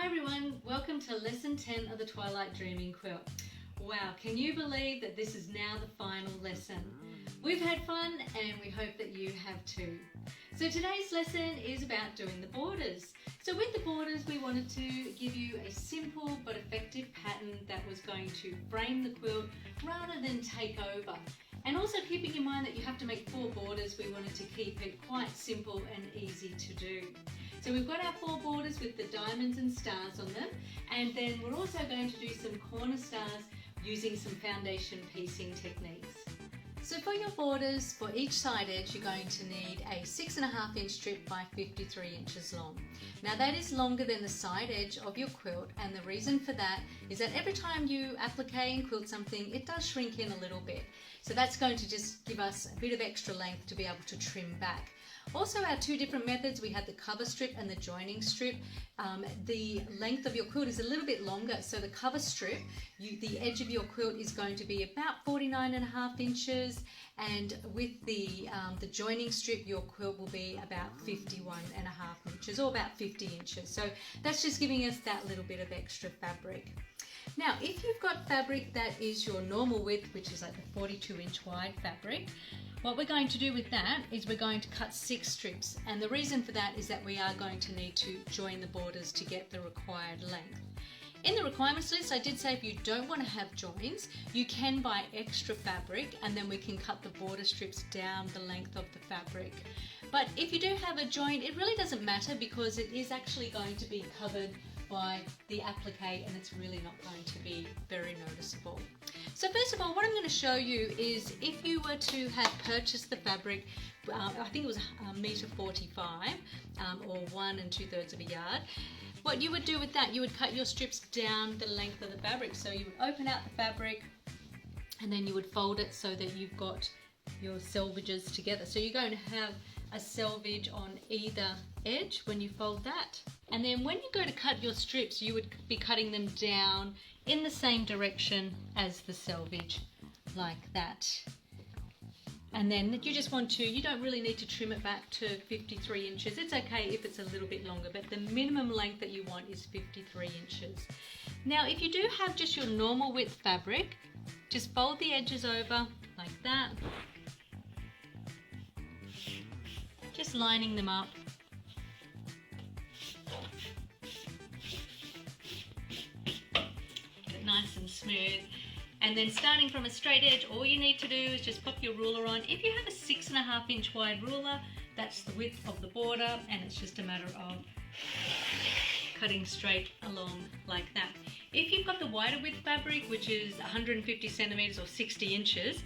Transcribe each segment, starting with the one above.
Hi everyone, welcome to lesson 10 of the Twilight Dreaming Quilt. Wow, can you believe that this is now the final lesson? We've had fun and we hope that you have too. So today's lesson is about doing the borders. So with the borders we wanted to give you a simple but effective pattern that was going to frame the quilt rather than take over. And also keeping in mind that you have to make 4 borders, we wanted to keep it quite simple and easy to do. So we've got our 4 borders with the diamonds and stars on them, and then we're also going to do some corner stars using some foundation piecing techniques. So for your borders, for each side edge, you're going to need a 6.5 inch strip by 53 inches long. Now that is longer than the side edge of your quilt, and the reason for that is that every time you applique and quilt something, it does shrink in a little bit. So that's going to just give us a bit of extra length to be able to trim back. Also, our 2 different methods, we had the cover strip and the joining strip. The length of your quilt is a little bit longer, so the cover strip, the edge of your quilt is going to be about 49.5 inches, and with the joining strip, your quilt will be about 51.5 inches, or about 50 inches. So that's just giving us that little bit of extra fabric. Now, if you've got fabric that is your normal width, which is like the 42 inch wide fabric, what we're going to do with that is we're going to cut 6 strips, and the reason for that is that we are going to need to join the borders to get the required length. In the requirements list, I did say if you don't want to have joins, you can buy extra fabric and then we can cut the border strips down the length of the fabric. But if you do have a joint, it really doesn't matter because it is actually going to be covered by the applique and it's really not going to be very noticeable. So first of all, what I'm going to show you is if you were to have purchased the fabric, I think it was $1.45 or 1 2/3 of a yard. What you would do with that, you would cut your strips down the length of the fabric. So you would open out the fabric and then you would fold it so that you've got your selvages together. So you're going to have a selvage on either edge when you fold that. And then when you go to cut your strips, you would be cutting them down in the same direction as the selvage, like that. And then you just want to, you don't really need to trim it back to 53 inches. It's okay if it's a little bit longer, but the minimum length that you want is 53 inches. Now, if you do have just your normal width fabric, just fold the edges over like that. Just lining them up. Get it nice and smooth. And then starting from a straight edge, all you need to do is just pop your ruler on. If you have a 6.5 inch wide ruler, that's the width of the border, and it's just a matter of cutting straight along like that. If you've got the wider width fabric, which is 150 centimeters or 60 inches,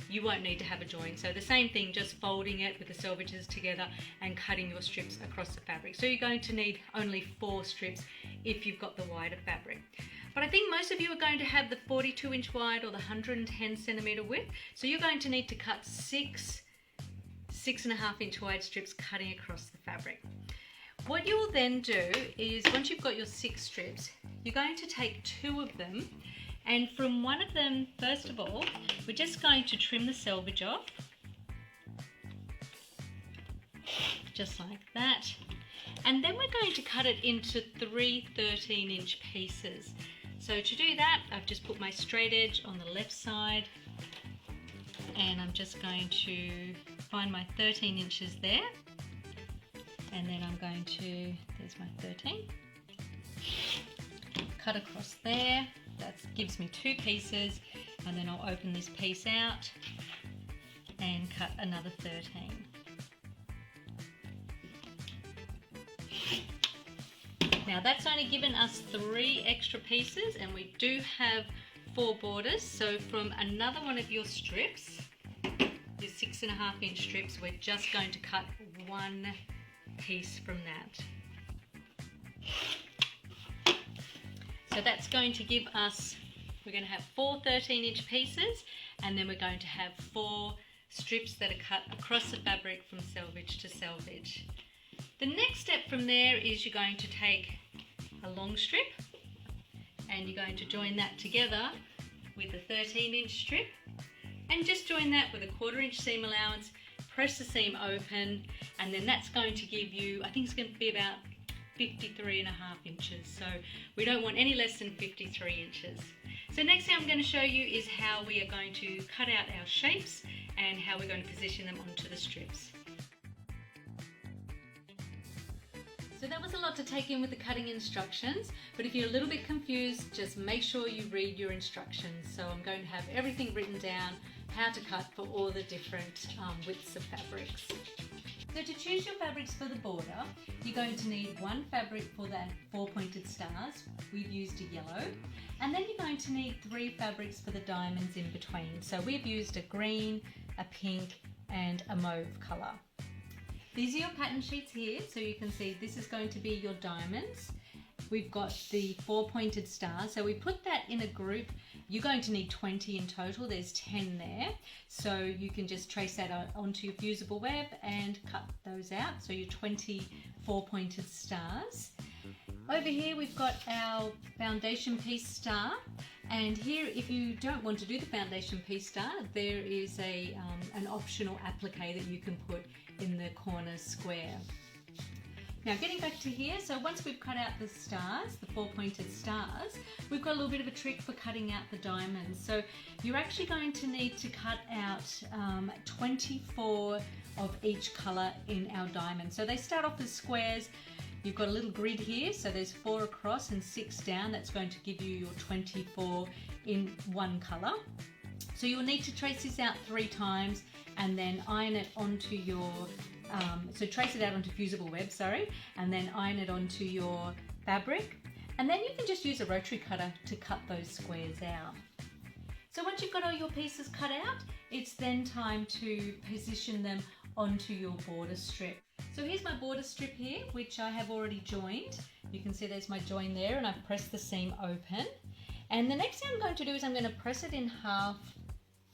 you won't need to have a join. So the same thing, just folding it with the selvages together and cutting your strips across the fabric. So you're going to need only 4 strips if you've got the wider fabric. But I think most of you are going to have the 42 inch wide or the 110 centimeter width. So you're going to need to cut 6.5 inch wide strips cutting across the fabric. What you'll then do is, once you've got your 6 strips, you're going to take 2 of them, and from one of them, first of all, we're just going to trim the selvage off, just like that. And then we're going to cut it into 3 13 inch pieces. So to do that, I've just put my straight edge on the left side, and I'm just going to find my 13 inches there. And then I'm going to, there's my 13, cut across there. That gives me 2 pieces, and then I'll open this piece out and cut another 13. Now that's only given us 3 extra pieces, and we do have 4 borders. So from another one of your strips, your 6.5 inch strips, we're just going to cut 1 piece from that. So that's going to give us, we're going to have 4 13 inch pieces, and then we're going to have 4 strips that are cut across the fabric from selvage to selvage. The next step from there is you're going to take a long strip and you're going to join that together with a 13 inch strip, and just join that with a 1/4 inch seam allowance. Press the seam open, and then that's going to give you, I think it's going to be about 53.5 inches. So we don't want any less than 53 inches. So next thing I'm going to show you is how we are going to cut out our shapes and how we're going to position them onto the strips. So that was a lot to take in with the cutting instructions, but if you're a little bit confused, just make sure you read your instructions. So I'm going to have everything written down, how to cut for all the different widths of fabrics. So to choose your fabrics for the border, you're going to need one fabric for that 4 pointed stars. We've used a yellow. And then you're going to need 3 fabrics for the diamonds in between. So we've used a green, a pink, and a mauve colour. These are your pattern sheets here, so you can see this is going to be your diamonds. We've got the 4 pointed stars, so we put that in a group. You're going to need 20 in total, there's 10 there. So you can just trace that onto your fusible web and cut those out. So your 20 4 pointed stars. Over here we've got our foundation piece star, and here if you don't want to do the foundation piece star, there is an optional applique that you can put in the corner square. Now getting back to here, so once we've cut out the stars, the 4 pointed stars, we've got a little bit of a trick for cutting out the diamonds. So you're actually going to need to cut out 24 of each colour in our diamond. So they start off as squares. You've got a little grid here, so there's 4 across and 6 down. That's going to give you your 24 in one colour. So you'll need to trace this out 3 times and then iron it onto your, so trace it out onto fusible web, sorry, and then iron it onto your fabric. And then you can just use a rotary cutter to cut those squares out. So once you've got all your pieces cut out, it's then time to position them onto your border strip. So here's my border strip here, which I have already joined. You can see there's my join there, and I've pressed the seam open. And the next thing I'm going to do is I'm going to press it in half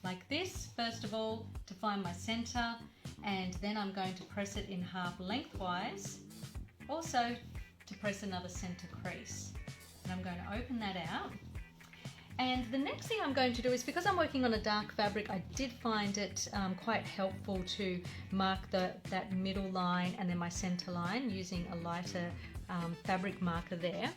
like this, first of all, to find my center, and then I'm going to press it in half lengthwise, also to press another center crease. And I'm going to open that out. And the next thing I'm going to do is, because I'm working on a dark fabric, I did find it quite helpful to mark that middle line and then my center line using a lighter fabric marker there.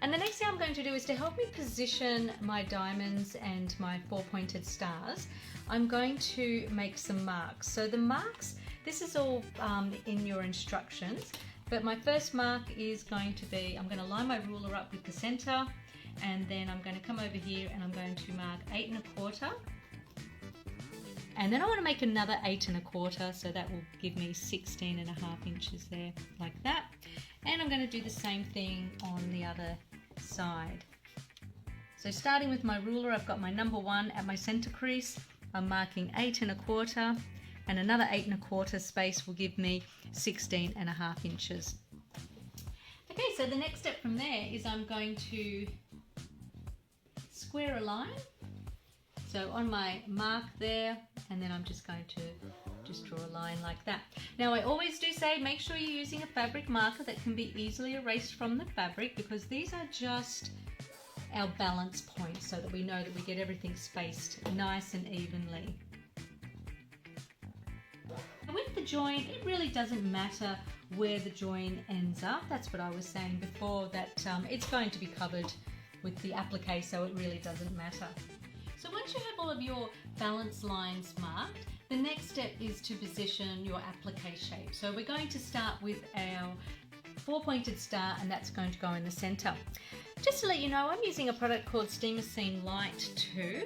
And the next thing I'm going to do is to help me position my diamonds and my 4 pointed stars, I'm going to make some marks. So the marks, this is all in your instructions, but my first mark is going to be, I'm going to line my ruler up with the center, and then I'm going to come over here and I'm going to mark 8 1/4. And then I want to make another 8 1/4, so that will give me 16.5 inches there, like that. And I'm going to do the same thing on the other side. So starting with my ruler, I've got my number 1 at my center crease. I'm marking 8 1/4, and another 8 1/4 space will give me 16.5 inches. Okay, so the next step from there is I'm going to square a line. So on my mark there, and then I'm just going to draw a line like that. Now I always do say make sure you're using a fabric marker that can be easily erased from the fabric, because these are just our balance points so that we know that we get everything spaced nice and evenly. With the join, it really doesn't matter where the join ends up. That's what I was saying before, that it's going to be covered with the applique, so it really doesn't matter. So once you have all of your balance lines marked, the next step is to position your applique shape. So we're going to start with our 4 pointed star, and that's going to go in the center. Just to let you know, I'm using a product called Steamer Seam Light 2,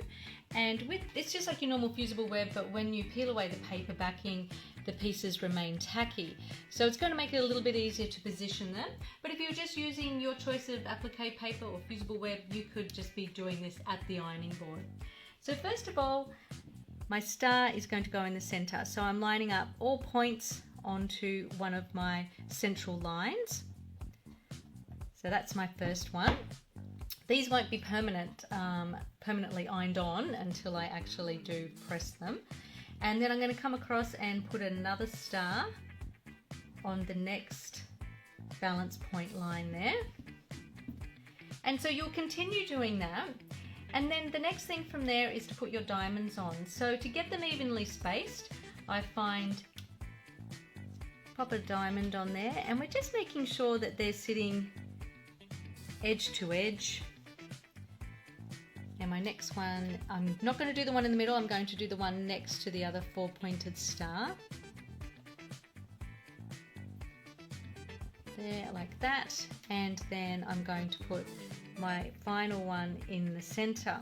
and it's just like your normal fusible web, but when you peel away the paper backing, the pieces remain tacky. So it's going to make it a little bit easier to position them. But if you're just using your choice of applique paper or fusible web, you could just be doing this at the ironing board. So first of all, my star is going to go in the center. So I'm lining up all points onto one of my central lines. So that's my first one. These won't be permanently ironed on until I actually do press them. And then I'm going to come across and put another star on the next balance point line there. And so you'll continue doing that. And then the next thing from there is to put your diamonds on. So to get them evenly spaced, I find pop a diamond on there, and we're just making sure that they're sitting edge to edge. And my next one, I'm not going to do the one in the middle, I'm going to do the one next to the other 4-pointed star. There, like that, and then I'm going to put my final one in the center.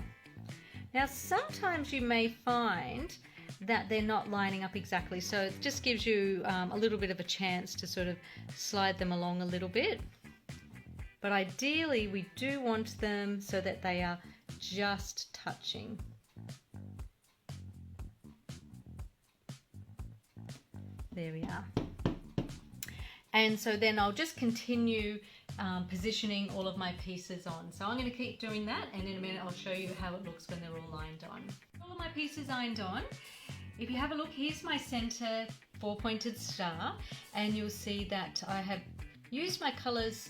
Now sometimes you may find that they're not lining up exactly, so it just gives you a little bit of a chance to sort of slide them along a little bit, but ideally we do want them so that they are just touching. There we are. And so then I'll just continue positioning all of my pieces on. So I'm going to keep doing that, and in a minute I'll show you how it looks when they're all lined on. All of my pieces ironed on. If you have a look, here's my center 4-pointed star, and you'll see that I have used my colors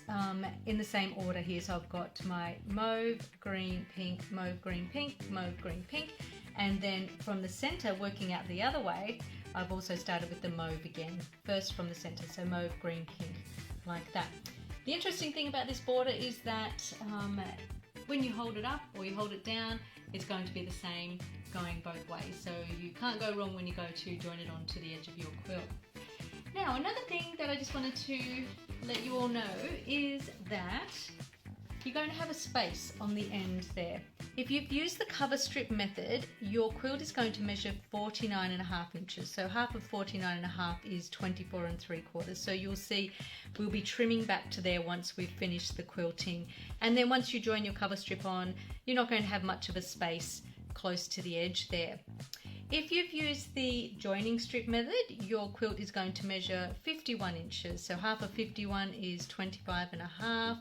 in the same order here. So I've got my mauve, green, pink, mauve, green, pink, mauve, green, pink, and then from the center working out the other way, I've also started with the mauve again, first from the center, so mauve, green, pink, like that. The interesting thing about this border is that when you hold it up or you hold it down, it's going to be the same going both ways, so you can't go wrong when you go to join it onto the edge of your quilt. Now, another thing that I just wanted to let you all know is that you're going to have a space on the end there. If you've used the cover strip method, your quilt is going to measure 49.5 inches. So half of 49.5 is 24 3/4. So you'll see we'll be trimming back to there once we've finished the quilting. And then once you join your cover strip on, you're not going to have much of a space close to the edge there. If you've used the joining strip method, your quilt is going to measure 51 inches. So half of 51 is 25.5.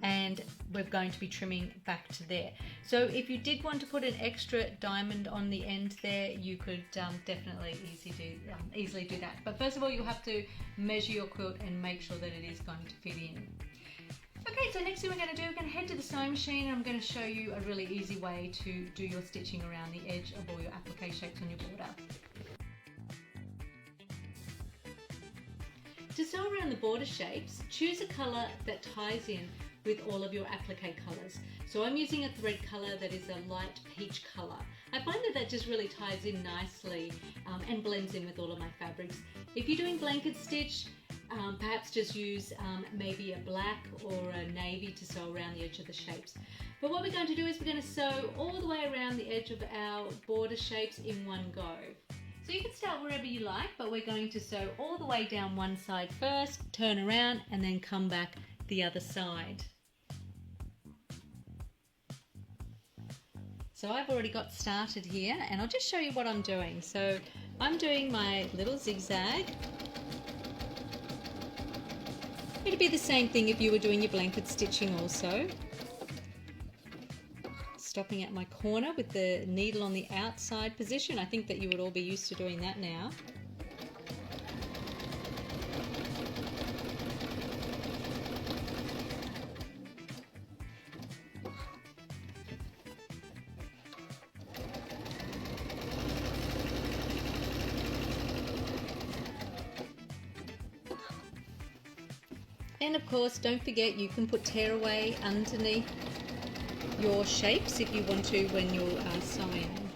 And we're going to be trimming back to there. So if you did want to put an extra diamond on the end there, you could definitely easily do that. But first of all, you'll have to measure your quilt and make sure that it is going to fit in. Okay, so next thing we're going to do, we're going to head to the sewing machine, and I'm going to show you a really easy way to do your stitching around the edge of all your applique shapes on your border. To sew around the border shapes, choose a colour that ties in with all of your applique colours. So I'm using a thread colour that is a light peach colour. I find that that just really ties in nicely and blends in with all of my fabrics. If you're doing blanket stitch, perhaps just use maybe a black or a navy to sew around the edge of the shapes. But what we're going to do is we're going to sew all the way around the edge of our border shapes in one go. So you can start wherever you like, but we're going to sew all the way down one side first, turn around, and then come back the other side. So I've already got started here, and I'll just show you what I'm doing. So I'm doing my little zigzag. It'd be the same thing if you were doing your blanket stitching also. Stopping at my corner with the needle on the outside position. I think that you would all be used to doing that now. And of course, don't forget you can put tearaway underneath your shapes if you want to when you're sewing.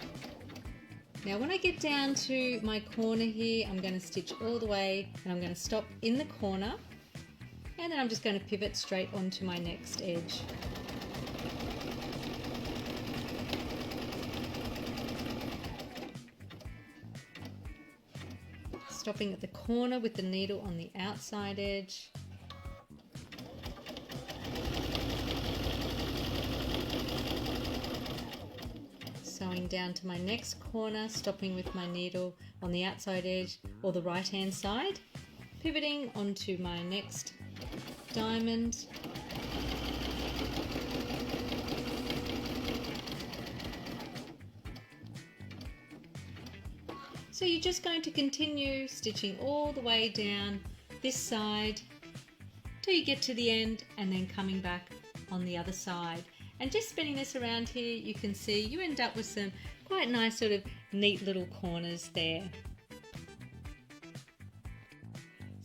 Now when I get down to my corner here, I'm going to stitch all the way, and I'm going to stop in the corner, and then I'm just going to pivot straight onto my next edge. Stopping at the corner with the needle on the outside edge. Sewing down to my next corner, stopping with my needle on the outside edge or the right hand side, pivoting onto my next diamond, so you're just going to continue stitching all the way down this side till you get to the end, and then coming back on the other side. And just spinning this around here, you can see you end up with some quite nice sort of neat little corners there.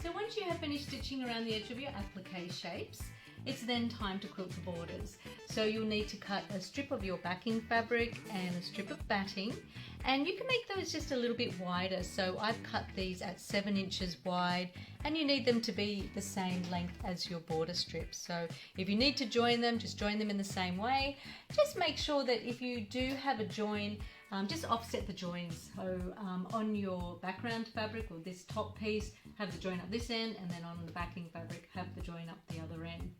So when once you have finished stitching around the edge of your applique shapes, it's then time to quilt the borders. So you'll need to cut a strip of your backing fabric and a strip of batting, and you can make those just a little bit wider. So I've cut these at 7 inches wide, and you need them to be the same length as your border strips. So if you need to join them, just join them in the same way. Just make sure that if you do have a join, just offset the joins. So on your background fabric, or this top piece, have the join up this end, and then on the backing fabric, have the join up the other end.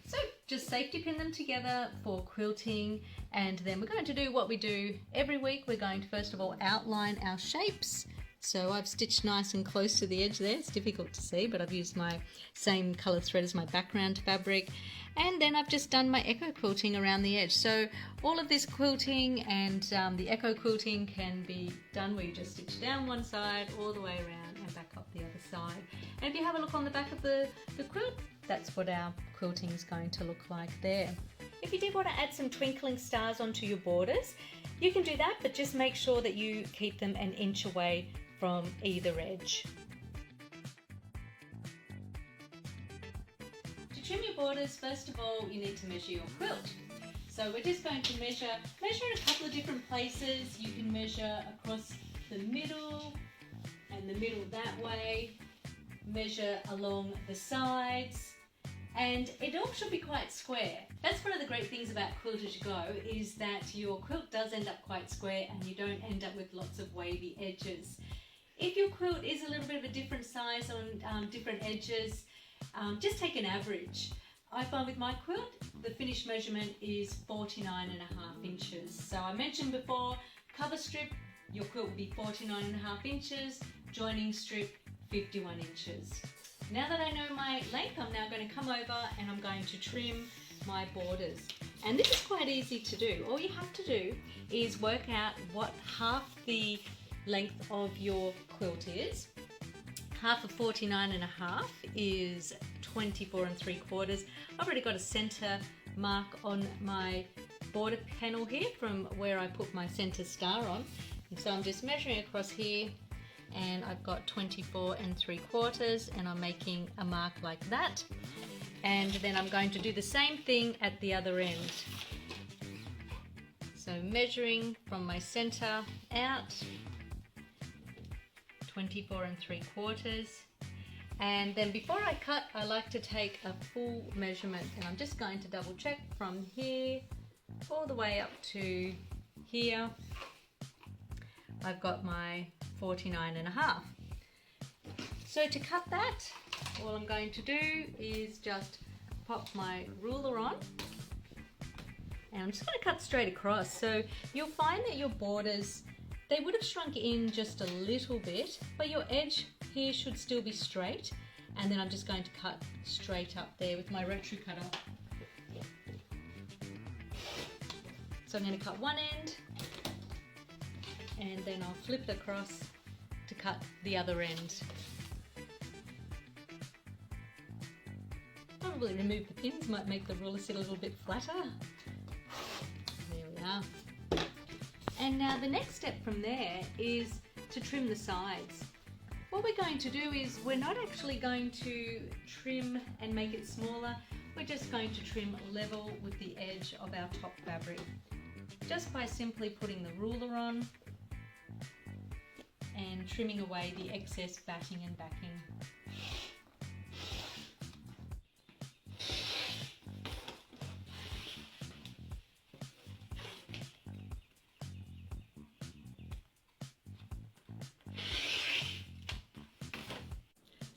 So just safety pin them together for quilting, and then we're going to do what we do every week. We're going to first of all outline our shapes. So I've stitched nice and close to the edge there. It's difficult to see, but I've used my same colour thread as my background fabric. And then I've just done my echo quilting around the edge. So all of this quilting and the echo quilting can be done where you just stitch down one side all the way around and back up the other side. And if you have a look on the back of the quilt, that's what our quilting is going to look like there. If you did want to add some twinkling stars onto your borders, you can do that, but just make sure that you keep them an inch away from either edge. To trim your borders, first of all, you need to measure your quilt. So we're just going to measure in a couple of different places. You can measure across the middle and the middle that way, measure along the sides, and it all should be quite square. That's one of the great things about Quilt As You Go, is that your quilt does end up quite square and you don't end up with lots of wavy edges. If your quilt is a little bit of a different size on different edges, just take an average. I find with my quilt, the finished measurement is 49.5 inches. So I mentioned before, cover strip, your quilt will be 49.5 inches, joining strip, 51 inches. Now that I know my length, I'm now going to come over and I'm going to trim my borders. And this is quite easy to do. All you have to do is work out what half the length of your quilt is. Half of 49.5 is 24 3/4. I've already got a center mark on my border panel here from where I put my center star on. And so I'm just measuring across here, and I've got 24 3/4, and I'm making a mark like that. And then I'm going to do the same thing at the other end. So measuring from my center out, 24 3/4. And then before I cut, I like to take a full measurement, and I'm just going to double check from here all the way up to here. I've got my 49.5. So to cut that, all I'm going to do is just pop my ruler on, and I'm just going to cut straight across. So you'll find that your borders, they would have shrunk in just a little bit, but your edge here should still be straight. And then I'm just going to cut straight up there with my rotary cutter. So I'm going to cut one end, and then I'll flip it across to cut the other end. Probably remove the pins, might make the ruler sit a little bit flatter. There we are. And now the next step from there is to trim the sides. What we're going to do is we're not actually going to trim and make it smaller, we're just going to trim level with the edge of our top fabric. Just by simply putting the ruler on and trimming away the excess batting and backing.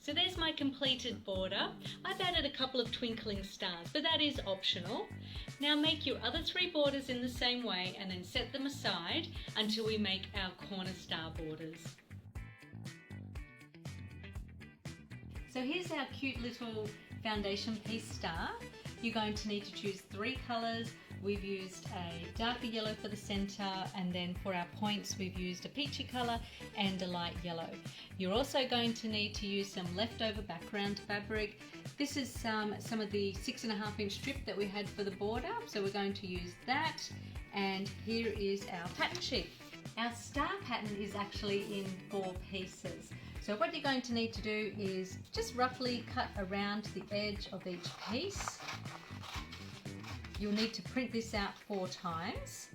So there's my completed border. I've added a couple of twinkling stars, but that is optional. Now make your other 3 borders in the same way and then set them aside until we make our corner star borders. So here's our cute little foundation piece star. You're going to need to choose 3 colours. We've used a darker yellow for the centre, and then for our points we've used a peachy colour and a light yellow. You're also going to need to use some leftover background fabric. This is some of the 6.5 inch strip that we had for the border, so we're going to use that. And here is our pattern sheet. Our star pattern is actually in 4 pieces. So what you're going to need to do is just roughly cut around the edge of each piece. You'll need to print this out 4 times.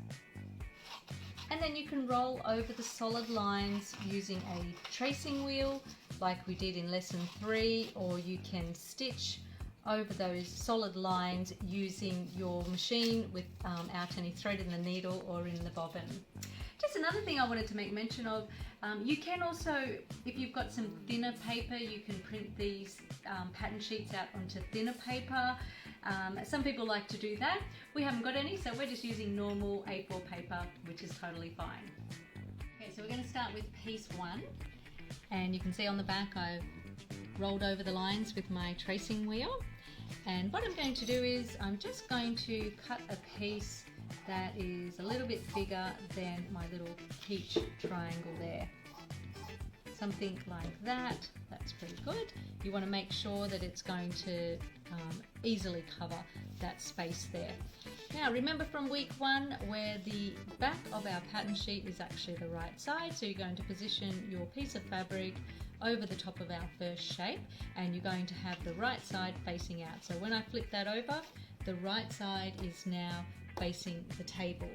And then you can roll over the solid lines using a tracing wheel like we did in lesson 3, or you can stitch over those solid lines using your machine without any thread in the needle or in the bobbin. Just another thing I wanted to make mention of, you can also, if you've got some thinner paper, you can print these pattern sheets out onto thinner paper. Some people like to do that. We haven't got any, so we're just using normal A4 paper, which is totally fine. Okay, so we're going to start with piece 1, and you can see on the back I've rolled over the lines with my tracing wheel. And what I'm going to do is I'm just going to cut a piece that is a little bit bigger than my little peach triangle there. Something like that. That's pretty good. You want to make sure that it's going to easily cover that space there. Now remember from week 1 where the back of our pattern sheet is actually the right side, so you're going to position your piece of fabric over the top of our first shape, and you're going to have the right side facing out. So when I flip that over, the right side is now facing the table.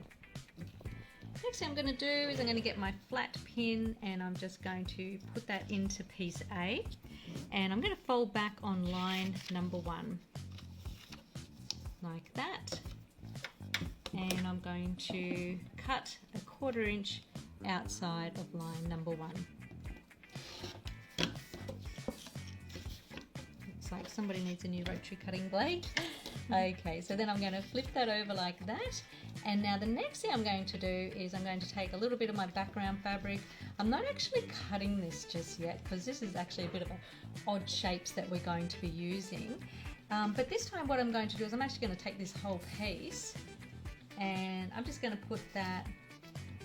Next thing I'm going to do is I'm going to get my flat pin, and I'm just going to put that into piece A, and I'm going to fold back on line number 1 like that, and I'm going to cut a 1/4 inch outside of line number 1. Looks like somebody needs a new rotary cutting blade. Okay, so then I'm going to flip that over like that, and now the next thing I'm going to do is I'm going to take a little bit of my background fabric. I'm not actually cutting this just yet because this is actually a bit of odd shapes that we're going to be using, but this time what I'm going to do is I'm actually going to take this whole piece and I'm just going to put that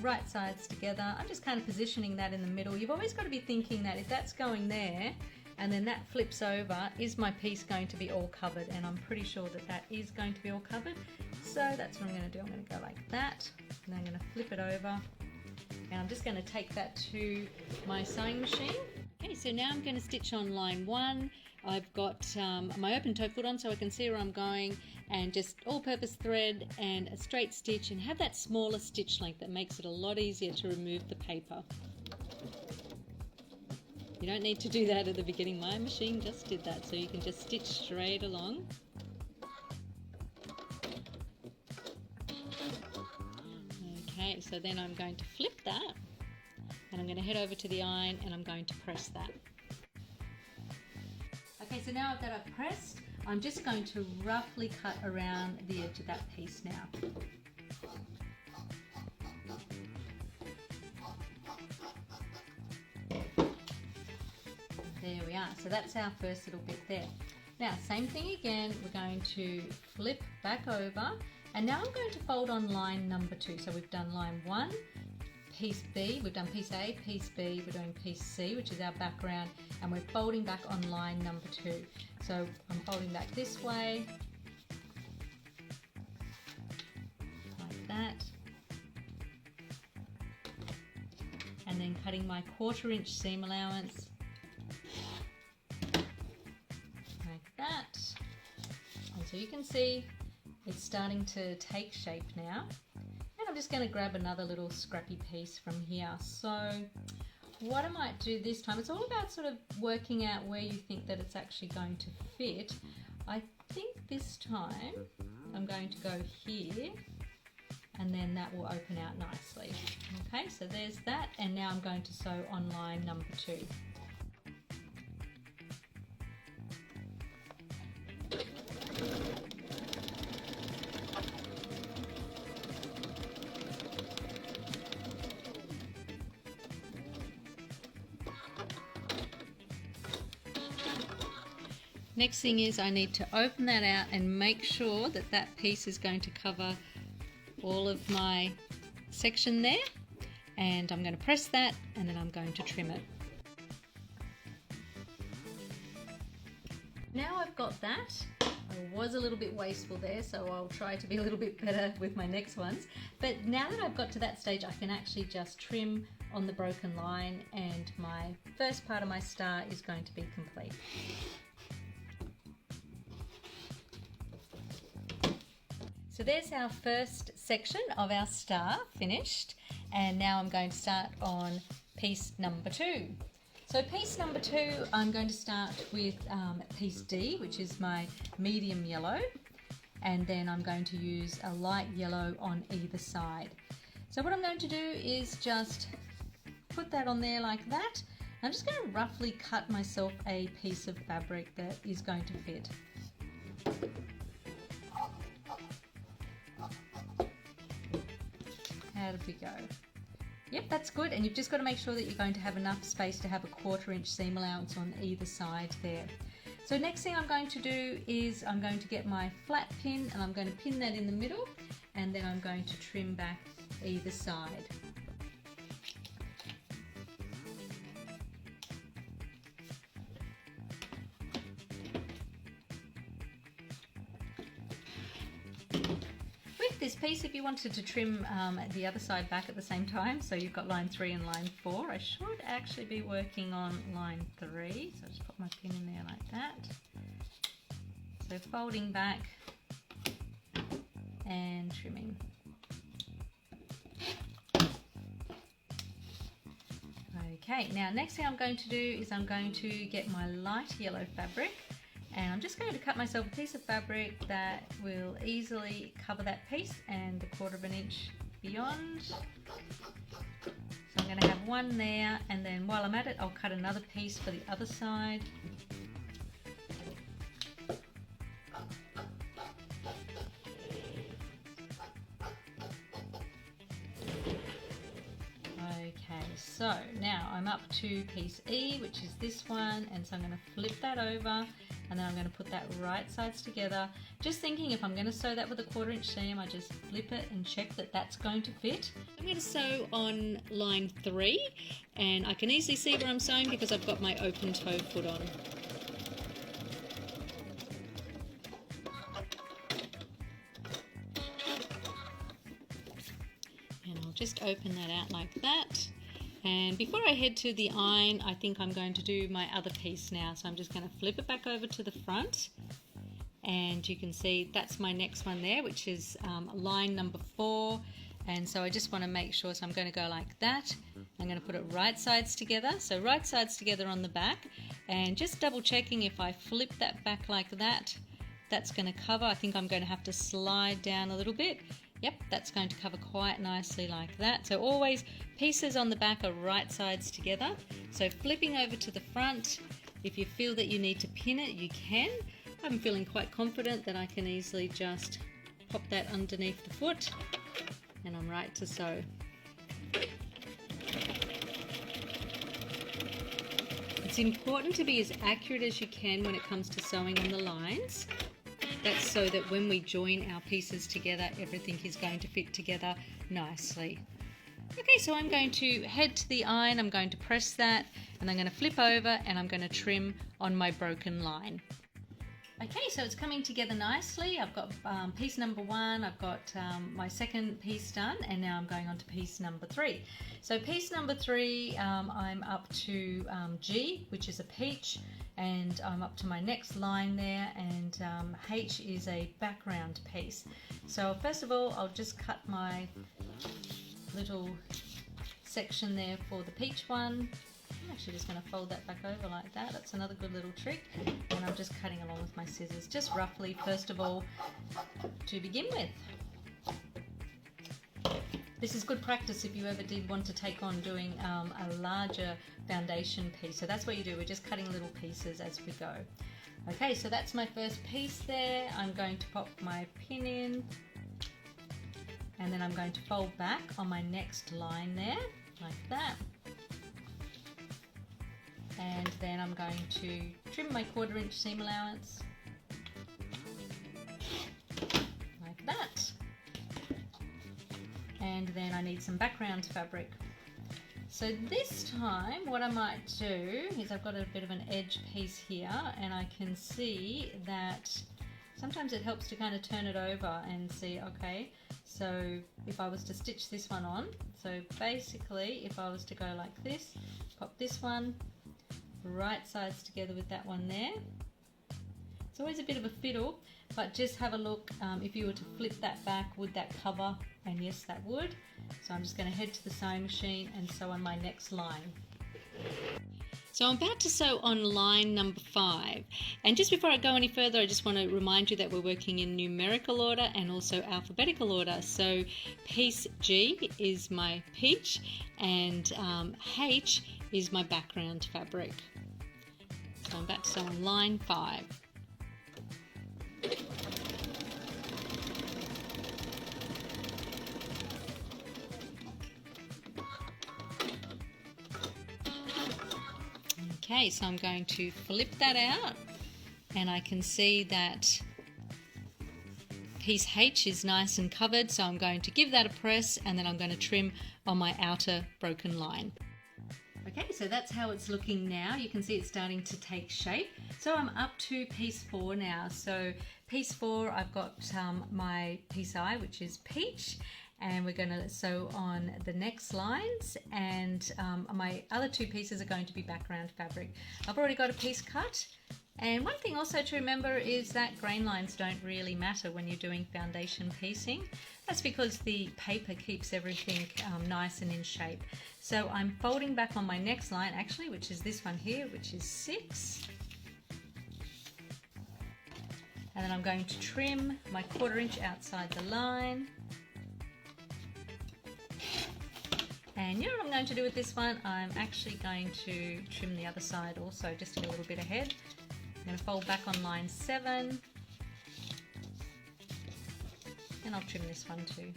right sides together. I'm just kind of positioning that in the middle. You've always got to be thinking that if that's going there and then that flips over, is my piece going to be all covered? And I'm pretty sure that that is going to be all covered. So that's what I'm going to do. I'm going to go like that, and then I'm going to flip it over, and I'm just going to take that to my sewing machine. Okay, so now I'm going to stitch on line 1. I've got my open toe foot on so I can see where I'm going, and just all-purpose thread and a straight stitch, and have that smaller stitch length that makes it a lot easier to remove the paper. You don't need to do that at the beginning. My machine just did that, so you can just stitch straight along. Okay, so then I'm going to flip that, and I'm going to head over to the iron, and I'm going to press that. Okay, so now that I've pressed, I'm just going to roughly cut around the edge of that piece now. There we are, so that's our first little bit there. Now, same thing again, we're going to flip back over, and now I'm going to fold on line number 2. So we've done line 1, piece B, we've done piece A, piece B, we're doing piece C, which is our background, and we're folding back on line number 2. So I'm folding back this way, like that, and then cutting my 1/4 inch seam allowance, like that. And so you can see it's starting to take shape now. And I'm just going to grab another little scrappy piece from here. So what I might do this time, it's all about sort of working out where you think that it's actually going to fit. I think this time I'm going to go here, and then that will open out nicely. Okay, so there's that, and now I'm going to sew on line number 2. Next thing is I need to open that out and make sure that that piece is going to cover all of my section there, and I'm going to press that, and then I'm going to trim it. Now I've got that, I was a little bit wasteful there, so I'll try to be a little bit better with my next ones. But now that I've got to that stage, I can actually just trim on the broken line, and my first part of my star is going to be complete. So there's our first section of our star finished, and now I'm going to start on piece number 2. So piece number 2, I'm going to start with piece D, which is my medium yellow, and then I'm going to use a light yellow on either side. So what I'm going to do is just put that on there like that. I'm just going to roughly cut myself a piece of fabric that is going to fit. How did we go? Yep, that's good, and you've just got to make sure that you're going to have enough space to have a 1/4 inch seam allowance on either side there. So next thing I'm going to do is I'm going to get my flat pin, and I'm going to pin that in the middle, and then I'm going to trim back either side. This piece, if you wanted to trim the other side back at the same time, so you've got line 3 and line 4, I should actually be working on line 3, so I'll just put my pin in there like that. So folding back and trimming. Okay, now next thing I'm going to do is I'm going to get my light yellow fabric, and I'm just going to cut myself a piece of fabric that will easily cover that piece and a 1/4 inch beyond. So I'm going to have one there, and then while I'm at it, I'll cut another piece for the other side. Okay, so now I'm up to piece E, which is this one, and so I'm going to flip that over, and then I'm going to put that right sides together. Just thinking, if I'm going to sew that with a 1/4 inch seam, I just flip it and check that that's going to fit. I'm going to sew on line 3, and I can easily see where I'm sewing because I've got my open toe foot on. And I'll just open that out like that. And before I head to the iron, I think I'm going to do my other piece now. So I'm just going to flip it back over to the front, and you can see that's my next one there, which is line number 4. And so I just want to make sure, so I'm going to go like that. I'm going to put it right sides together, so right sides together on the back, and just double checking if I flip that back like that, that's going to cover. I think I'm going to have to slide down a little bit. Yep, that's going to cover quite nicely like that. So always pieces on the back are right sides together. So flipping over to the front, if you feel that you need to pin it, you can. I'm feeling quite confident that I can easily just pop that underneath the foot, and I'm right to sew. It's important to be as accurate as you can when it comes to sewing on the lines. That's so that when we join our pieces together, everything is going to fit together nicely. Okay, so I'm going to head to the iron, I'm going to press that, and I'm going to flip over, and I'm going to trim on my broken line. Okay, so it's coming together nicely. I've got piece number 1, I've got my second piece done, and now I'm going on to piece number 3. So piece number 3, I'm up to G, which is a peach, and I'm up to my next line there, and H is a background piece. So first of all, I'll just cut my little section there for the peach one. I'm actually just going to fold that back over like that. That's another good little trick. And I'm just cutting along with my scissors, just roughly first of all to begin with. This is good practice if you ever did want to take on doing a larger foundation piece. So that's what you do, we're just cutting little pieces as we go. Okay, so that's my first piece there. I'm going to pop my pin in, and then I'm going to fold back on my next line there, like that. And then I'm going to trim my 1/4 inch seam allowance, like that. And then I need some background fabric. So this time what I might do is I've got a bit of an edge piece here, and I can see that, so sometimes it helps to kind of turn it over and see, okay, so if I was to stitch this one on, so basically if I was to go like this, pop this one right sides together with that one there. It's always a bit of a fiddle, but just have a look. If you were to flip that back, would that cover? And yes, that would. So I'm just going to head to the sewing machine and sew on my next line. So I'm about to sew on line number 5, and just before I go any further, I just want to remind you that we're working in numerical order and also alphabetical order. So piece G is my peach and H is my background fabric. So I'm about to sew on line 5. Okay, so I'm going to flip that out, and I can see that piece H is nice and covered, so I'm going to give that a press, and then I'm going to trim on my outer broken line. Okay, so that's how it's looking now. You can see it's starting to take shape. So I'm up to piece 4 now. So piece 4, I've got my piece I, which is peach, and we're going to sew on the next lines, and my other 2 pieces are going to be background fabric. I've already got a piece cut, and one thing also to remember is that grain lines don't really matter when you're doing foundation piecing. That's because the paper keeps everything nice and in shape. So I'm folding back on my next line actually, which is this one here, which is 6. And then I'm going to trim my 1/4 inch outside the line. And you know what I'm going to do with this one? I'm actually going to trim the other side also, just to get a little bit ahead. I'm going to fold back on line 7. And I'll trim this one too.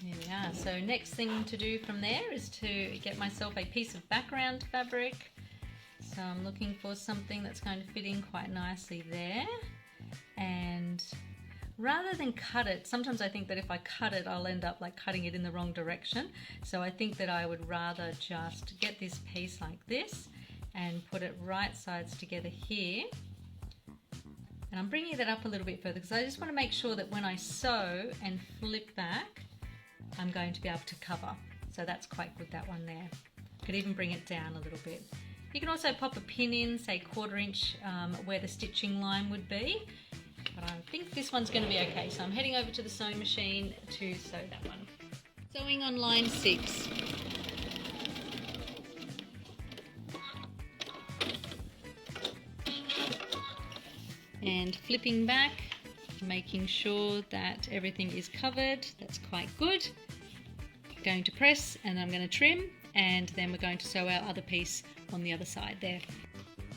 There we are. So next thing to do from there is to get myself a piece of background fabric. So I'm looking for something that's going to fit in quite nicely there. And rather than cut it, sometimes I think that if I cut it, I'll end up like cutting it in the wrong direction. So I think that I would rather just get this piece like this and put it right sides together here. And I'm bringing that up a little bit further because I just want to make sure that when I sew and flip back, I'm going to be able to cover. So that's quite good, that one there. Could even bring it down a little bit. You can also pop a pin in, say 1/4 inch where the stitching line would be. But I think this one's going to be okay. So I'm heading over to the sewing machine to sew that one. Sewing on line 6. And flipping back, making sure that everything is covered. That's quite good. Going to press, and I'm going to trim, and then we're going to sew our other piece on the other side there.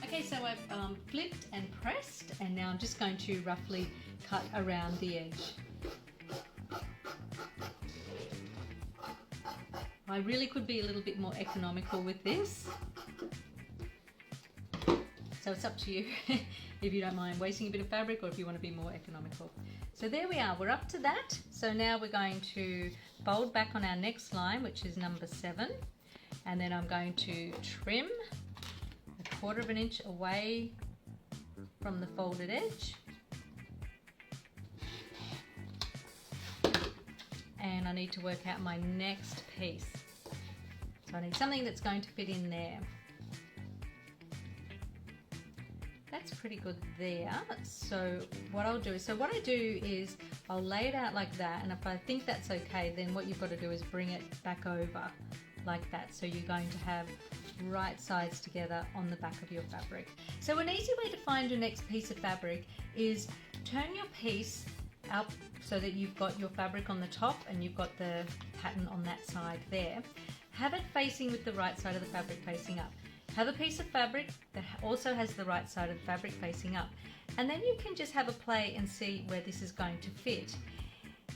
Okay, so I've flipped and pressed, and now I'm just going to roughly cut around the edge. I really could be a little bit more economical with this. So it's up to you if you don't mind wasting a bit of fabric or if you want to be more economical. So there we are, we're up to that. So now we're going to fold back on our next line, which is number 7. And then I'm going to trim 1/4 inch away from the folded edge. And I need to work out my next piece. So I need something that's going to fit in there. That's pretty good there. So what I'll do is, I'll lay it out like that, and if I think that's okay, then what you've got to do is bring it back over like that. So you're going to have right sides together on the back of your fabric. So an easy way to find your next piece of fabric is turn your piece up so that you've got your fabric on the top and you've got the pattern on that side there. Have it facing with the right side of the fabric facing up. Have a piece of fabric that also has the right side of the fabric facing up, and then you can just have a play and see where this is going to fit.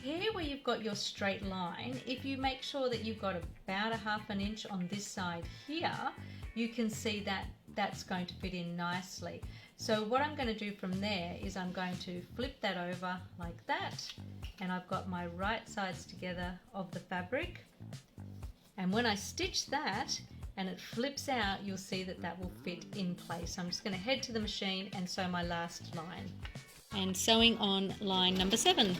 Here where you've got your straight line, if you make sure that you've got about 1/2 inch on this side here, you can see that that's going to fit in nicely. So what I'm going to do from there is I'm going to flip that over like that, and I've got my right sides together of the fabric, and when I stitch that and it flips out, you'll see that that will fit in place. So I'm just going to head to the machine and sew my last line. And sewing on line number 7.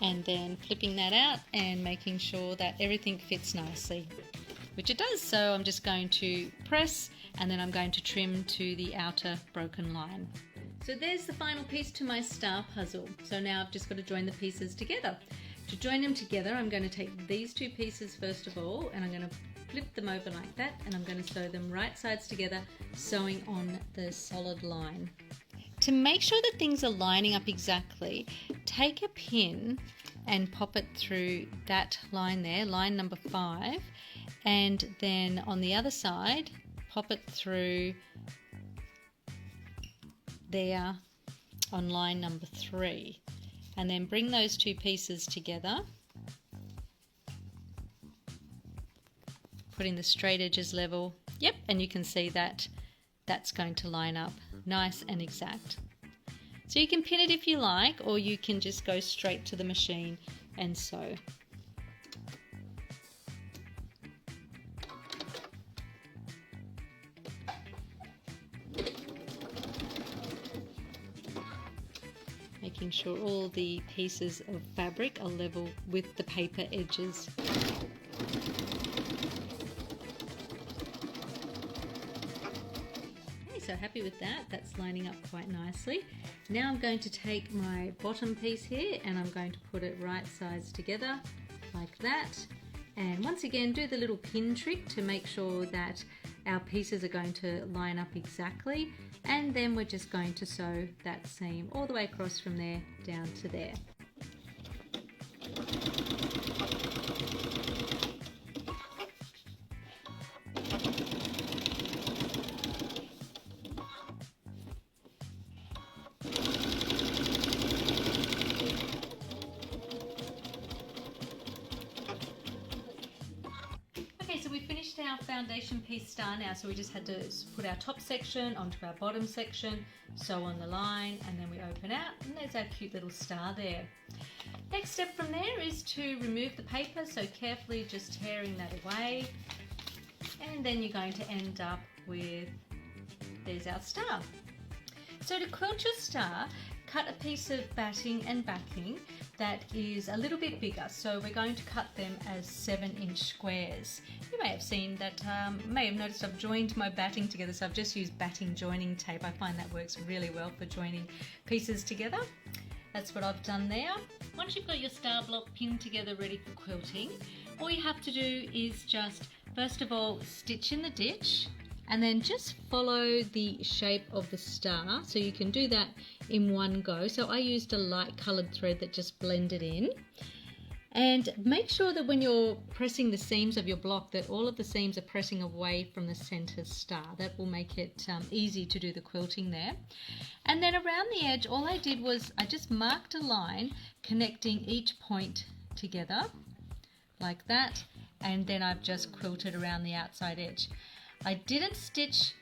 And then flipping that out and making sure that everything fits nicely, which it does. So I'm just going to press, and then I'm going to trim to the outer broken line. So there's the final piece to my star puzzle. So now I've just got to join the pieces together. To join them together, I'm going to take these 2 pieces first of all, and I'm going to flip them over like that, and I'm going to sew them right sides together, sewing on the solid line. To make sure that things are lining up exactly, take a pin and pop it through that line there, line number 5, and then on the other side, pop it through there on line number 3, and then bring those 2 pieces together, putting the straight edges level. Yep, and you can see that that's going to line up nice and exact. So you can pin it if you like, or you can just go straight to the machine and sew. Making sure all the pieces of fabric are level with the paper edges. So happy with that, that's lining up quite nicely. Now I'm going to take my bottom piece here and I'm going to put it right sides together like that, and once again do the little pin trick to make sure that our pieces are going to line up exactly, and then we're just going to sew that seam all the way across from there down to there. So we finished our foundation piece star now, so we just had to put our top section onto our bottom section, sew on the line, and then we open out, and there's our cute little star there. Next step from there is to remove the paper, so carefully just tearing that away, and then you're going to end up with, there's our star. So to quilt your star, cut a piece of batting and backing that is a little bit bigger, so we're going to cut them as 7-inch squares. You may have seen that, may have noticed I've joined my batting together, so I've just used batting joining tape. I find that works really well for joining pieces together. That's what I've done there. Once you've got your star block pinned together ready for quilting, all you have to do is just, first of all, stitch in the ditch, and then just follow the shape of the star, so you can do that in one go. So I used a light coloured thread that just blended in, and make sure that when you're pressing the seams of your block that all of the seams are pressing away from the centre star. That will make it easy to do the quilting there. And then around the edge, all I did was I just marked a line connecting each point together like that, and then I've just quilted around the outside edge. I didn't stitch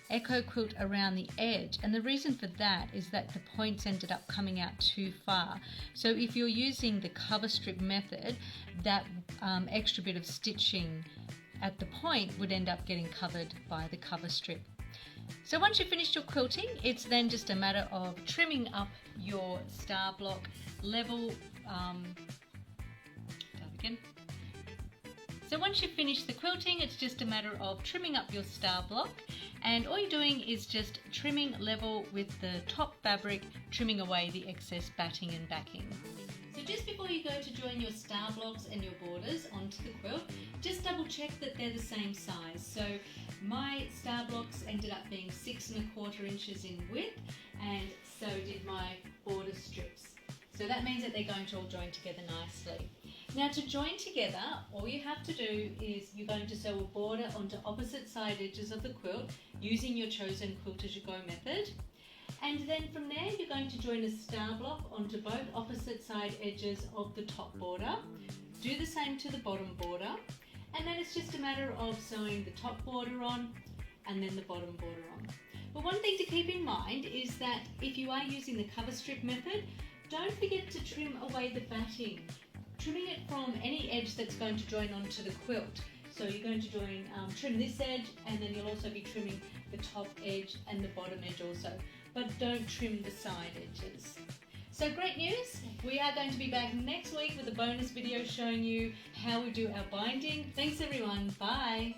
echo quilt around the edge, and the reason for that is that the points ended up coming out too far. So if you're using the cover strip method, that extra bit of stitching at the point would end up getting covered by the cover strip. So once you've finished your quilting, it's then just a matter of trimming up your star block level. So once you've finished the quilting, it's just a matter of trimming up your star block, and all you're doing is just trimming level with the top fabric, trimming away the excess batting and backing. So just before you go to join your star blocks and your borders onto the quilt, just double check that they're the same size. So my star blocks ended up being 6 1/4 inches in width, and so did my border strips. So that means that they're going to all join together nicely. Now to join together, all you have to do is you're going to sew a border onto opposite side edges of the quilt using your chosen quilt as you go method. And then from there you're going to join a star block onto both opposite side edges of the top border. Do the same to the bottom border, and then it's just a matter of sewing the top border on and then the bottom border on. But one thing to keep in mind is that if you are using the cover strip method, don't forget to trim away the batting, trimming it from any edge that's going to join onto the quilt. So you're going to trim this edge, and then you'll also be trimming the top edge and the bottom edge also, but don't trim the side edges. So great news, we are going to be back next week with a bonus video showing you how we do our binding. Thanks everyone, bye.